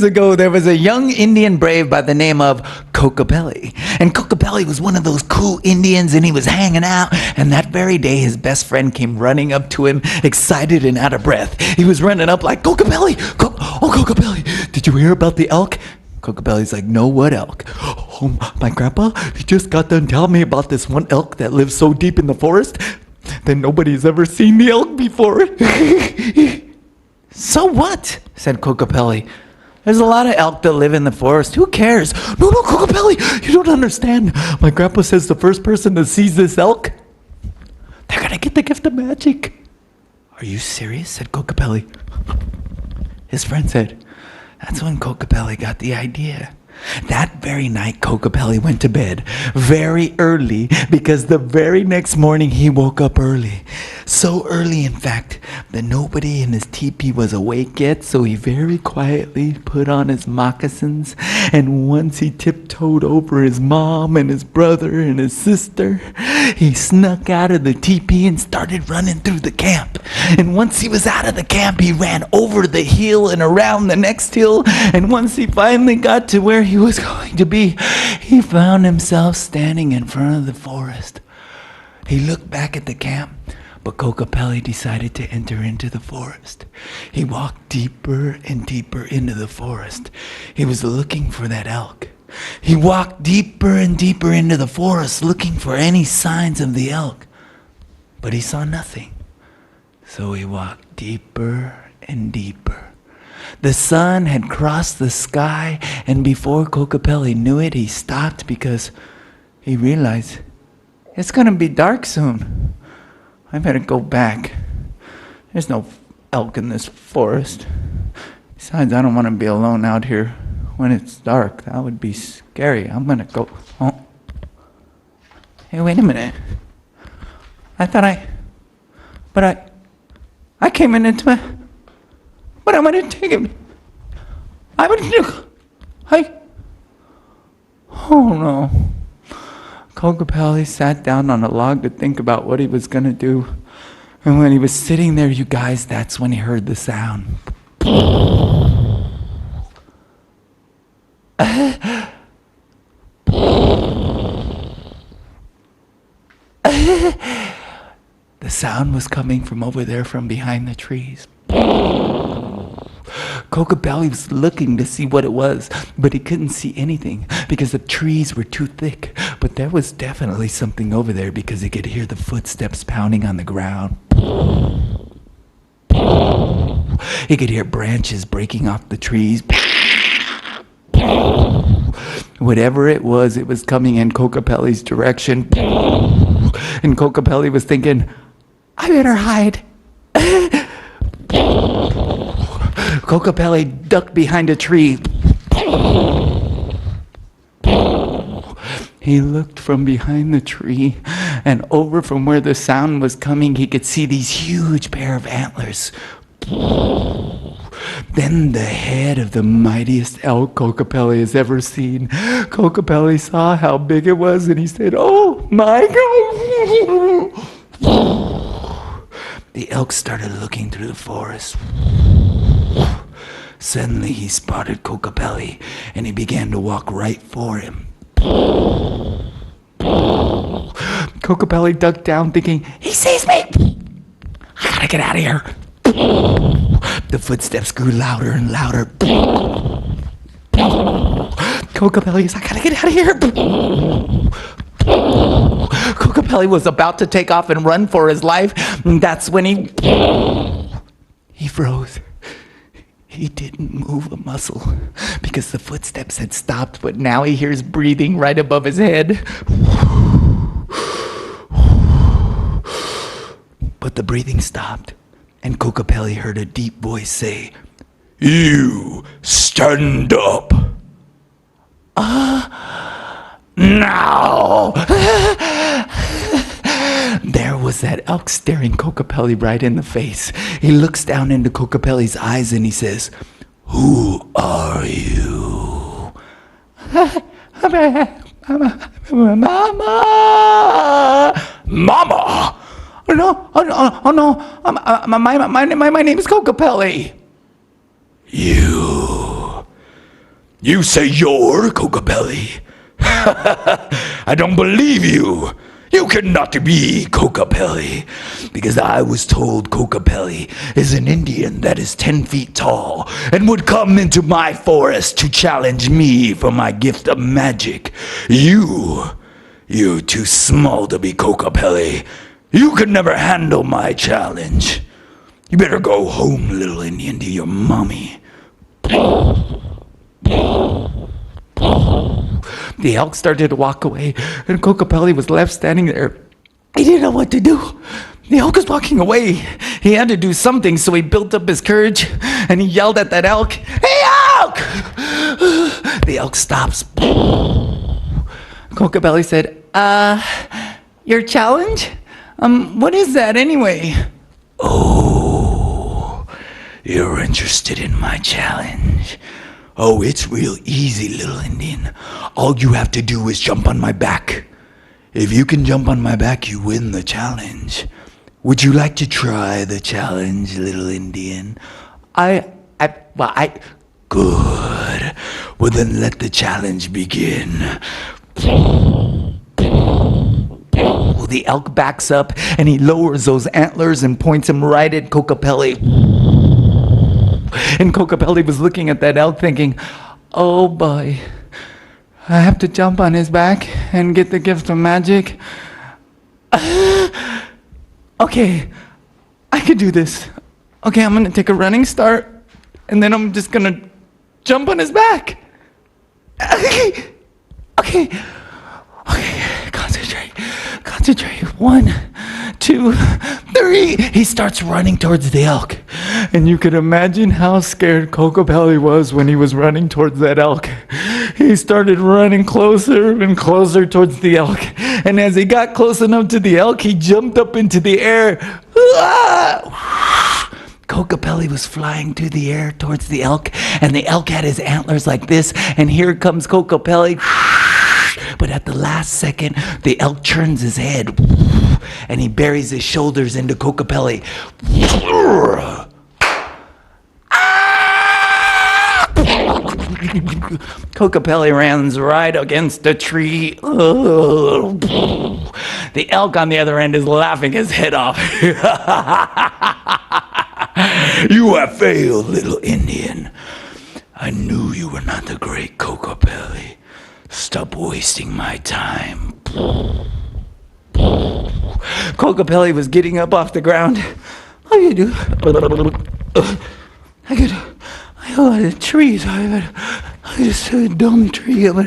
years ago, there was a young Indian brave by the name of Kokopelli. And Kokopelli was one of those cool Indians, and he was hanging out. And that very day, his best friend came running up to him, excited and out of breath. He was running up like, Kokopelli! Kokopelli! Did you hear about the elk? Kokopelli's like, no, what elk? Oh, my grandpa, he just got done telling me about this one elk that lives so deep in the forest that nobody's ever seen the elk before. So what? Said Kokopelli. There's a lot of elk that live in the forest. Who cares? No, Kokopelli, you don't understand. My grandpa says the first person that sees this elk, they're gonna get the gift of magic. Are you serious? Said Kokopelli. His friend said, that's when Kokopelli got the idea. That very night, Kokopelli went to bed very early because the very next morning he woke up early. So early, in fact, that nobody in his teepee was awake yet, so he very quietly put on his moccasins, and once he tiptoed over his mom and his brother and his sister, he snuck out of the teepee and started running through the camp. And once he was out of the camp, he ran over the hill and around the next hill, and once he finally got to where he was going to be, he found himself standing in front of the forest. He looked back at the camp, but Kokopelli decided to enter into the forest. He walked deeper and deeper into the forest. He was looking for that elk. He walked deeper and deeper into the forest, looking for any signs of the elk, but he saw nothing. So he walked deeper and deeper. The sun had crossed the sky, and before Kokopelli knew it, he stopped because he realized it's going to be dark soon. I better go back. There's no elk in this forest. Besides, I don't want to be alone out here when it's dark. That would be scary. I'm going to go home. Hey, wait a minute. I came into my... But I'm going to take him. Oh no. Kokopelli sat down on a log to think about what he was going to do. And when he was sitting there, you guys, that's when he heard the sound. The sound was coming from over there from behind the trees. Kokopelli was looking to see what it was, but he couldn't see anything because the trees were too thick. But there was definitely something over there because he could hear the footsteps pounding on the ground. He could hear branches breaking off the trees. Whatever it was coming in Kokopelli's direction. And Kokopelli was thinking, I better hide. Kokopelli ducked behind a tree. He looked from behind the tree, and over from where the sound was coming, he could see these huge pair of antlers. Then the head of the mightiest elk Kokopelli has ever seen. Kokopelli saw how big it was, and he said, oh my God. The elk started looking through the forest. Suddenly he spotted Kokopelli, and he began to walk right for him. Kokopelli ducked down thinking, he sees me! I gotta get out of here. The footsteps grew louder and louder. Kokopelli, I gotta get out of here. Kokopelli was about to take off and run for his life, and that's when he froze. He didn't move a muscle because the footsteps had stopped, but now he hears breathing right above his head. But the breathing stopped, and Kokopelli heard a deep voice say, you stand up. Now. There was that elk staring Kokopelli right in the face. He looks down into Kokopelli's eyes and he says, who are you? Mama! No, oh no, my name is Kokopelli. You You say you're Kokopelli? I don't believe you. You cannot be Kokopelli, because I was told Kokopelli is an Indian that is 10 feet tall and would come into my forest to challenge me for my gift of magic. You're too small to be Kokopelli. You could never handle my challenge. You better go home, little Indian, to your mommy. The elk started to walk away, and Kokopelli was left standing there. He didn't know what to do. The elk was walking away. He had to do something, so he built up his courage, and he yelled at that elk, "Hey, elk!" The elk stops. Kokopelli said, your challenge? What is that anyway? Oh, you're interested in my challenge. Oh, it's real easy, little Indian. All you have to do is jump on my back. If you can jump on my back, you win the challenge. Would you like to try the challenge, little Indian? Good. Well, then let the challenge begin. Well, the elk backs up, and he lowers those antlers and points them right at Kokopelli. And Kokopelli was looking at that elk thinking, oh boy, I have to jump on his back and get the gift of magic. Okay, I could do this. Okay, I'm gonna take a running start, and then I'm just gonna jump on his back. Okay, concentrate. 1, 2, 3. He starts running towards the elk. And you can imagine how scared Kokopelli was when he was running towards that elk. He started running closer and closer towards the elk. And as he got close enough to the elk, he jumped up into the air. Kokopelli was flying through the air towards the elk, and the elk had his antlers like this, and here comes Kokopelli. But at the last second, the elk turns his head, and he buries his shoulders into Kokopelli. Kokopelli runs right against a tree. The elk on the other end is laughing his head off. You have failed, little Indian. I knew you were not the great Kokopelli. Stop wasting my time. Kokopelli was getting up off the ground. How do you do? I go to the trees. I just a dumb tree. Hey, wait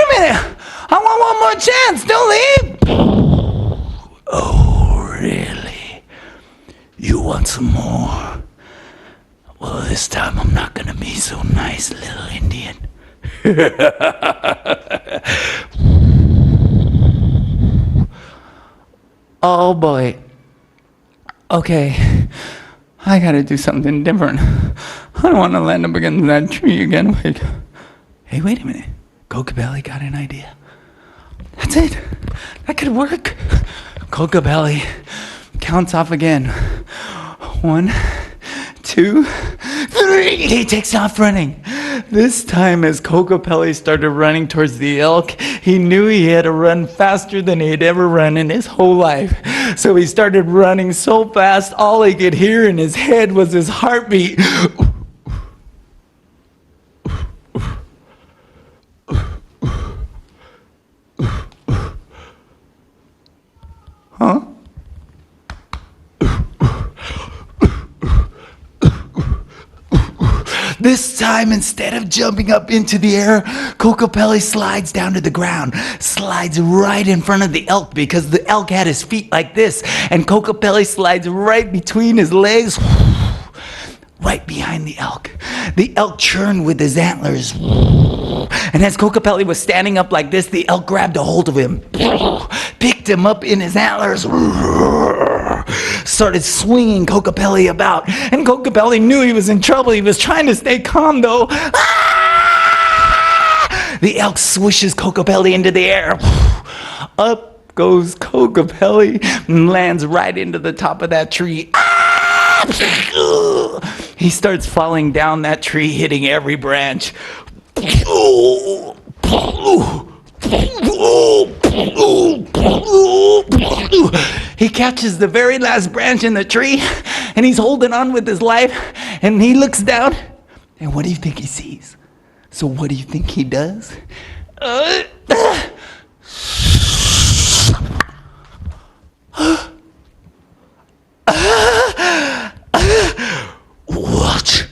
a minute. I want one more chance. Don't leave. Oh, really? You want some more? Well, this time I'm not gonna be so nice, little Indian. Oh boy. Okay. I gotta do something different. I don't want to land up against that tree again. Hey, wait a minute. Kokopelli got an idea. That's it. That could work. Kokopelli counts off again. 1, 2, 3. He takes off running. This time, as Kokopelli started running towards the elk, he knew he had to run faster than he had ever run in his whole life. So he started running so fast, all he could hear in his head was his heartbeat. Huh? This time, instead of jumping up into the air, Kokopelli slides down to the ground, slides right in front of the elk because the elk had his feet like this, and Kokopelli slides right between his legs, right behind the elk. The elk churned with his antlers, and as Kokopelli was standing up like this, the elk grabbed a hold of him, picked him up in his antlers, started swinging Kokopelli about, and Kokopelli knew he was in trouble. He was trying to stay calm though. The elk swishes Kokopelli into the air. Up goes Kokopelli and lands right into the top of that tree. He starts falling down that tree, hitting every branch. He catches the very last branch in the tree, and he's holding on with his life, and he looks down, and what do you think he sees? So what do you think he does? What?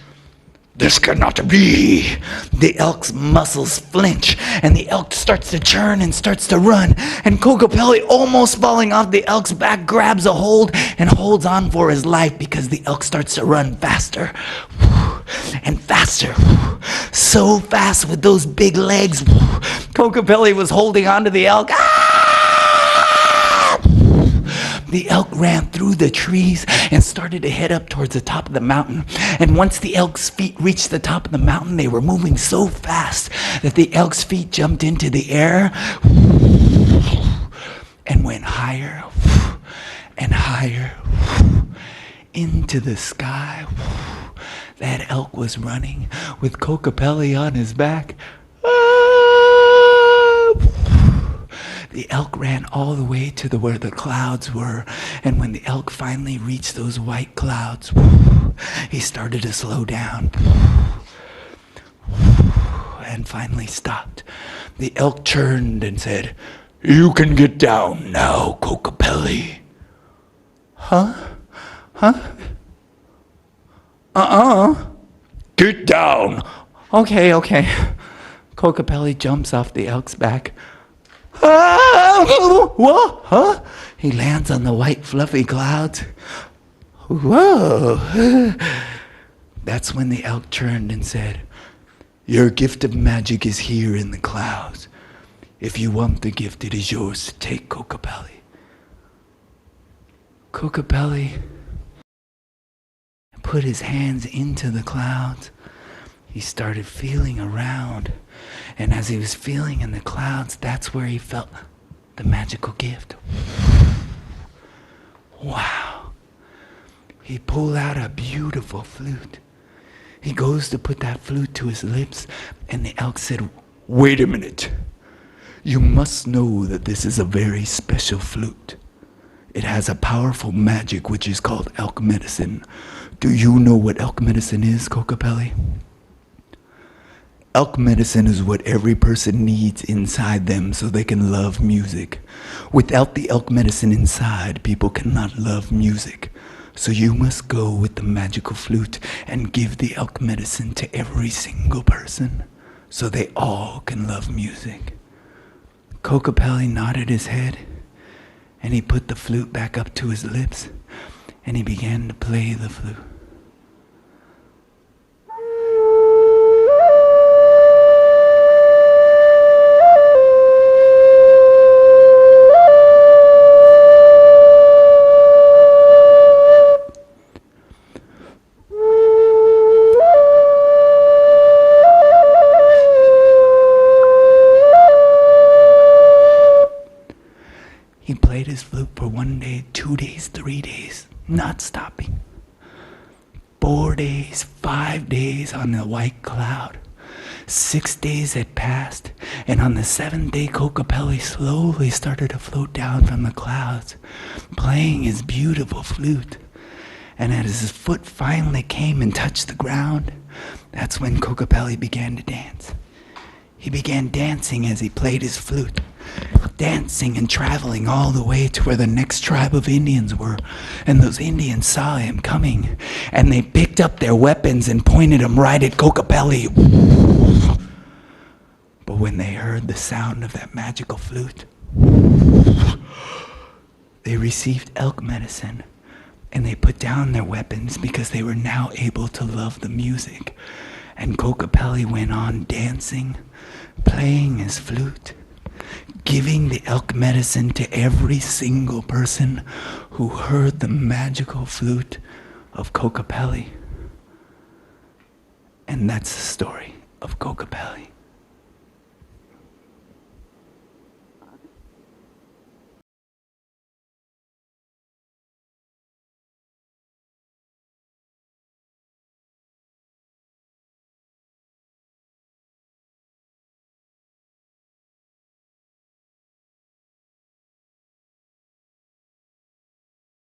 This cannot be. The elk's muscles flinch, and the elk starts to churn and starts to run. And Kokopelli, almost falling off the elk's back, grabs a hold and holds on for his life because the elk starts to run faster and faster. So fast with those big legs. Kokopelli was holding on to the elk. The elk ran through the trees and started to head up towards the top of the mountain. And once the elk's feet reached the top of the mountain, they were moving so fast that the elk's feet jumped into the air and went higher and higher into the sky. That elk was running with Kokopelli on his back. The elk ran all the way to where the clouds were, and when the elk finally reached those white clouds, he started to slow down and finally stopped. The elk turned and said, You can get down now, Kokopelli. Huh? Get down. Okay. Kokopelli jumps off the elk's back. Whoa, huh? He lands on the white fluffy clouds. Whoa. That's when the elk turned and said, Your gift of magic is here in the clouds. If you want the gift, it is yours to take, Kokopelli. Kokopelli put his hands into the clouds. He started feeling around. And as he was feeling in the clouds, that's where he felt the magical gift. Wow. He pulled out a beautiful flute. He goes to put that flute to his lips, and the elk said, Wait a minute. You must know that this is a very special flute. It has a powerful magic which is called elk medicine. Do you know what elk medicine is, Kokopelli? Elk medicine is what every person needs inside them so they can love music. Without the elk medicine inside, people cannot love music. So you must go with the magical flute and give the elk medicine to every single person so they all can love music. Kokopelli nodded his head, and he put the flute back up to his lips, and he began to play the flute. He played his flute for 1 day, 2 days, 3 days, not stopping. 4 days, 5 days on the white cloud. 6 days had passed, and on the 7th day, Kokopelli slowly started to float down from the clouds, playing his beautiful flute. And as his foot finally came and touched the ground, that's when Kokopelli began to dance. He began dancing as he played his flute, dancing and traveling all the way to where the next tribe of Indians were. And those Indians saw him coming, and they picked up their weapons and pointed them right at Kokopelli. But when they heard the sound of that magical flute, they received elk medicine, and they put down their weapons because they were now able to love the music. And Kokopelli went on dancing, playing his flute, giving the elk medicine to every single person who heard the magical flute of Kokopelli. And that's the story of Kokopelli.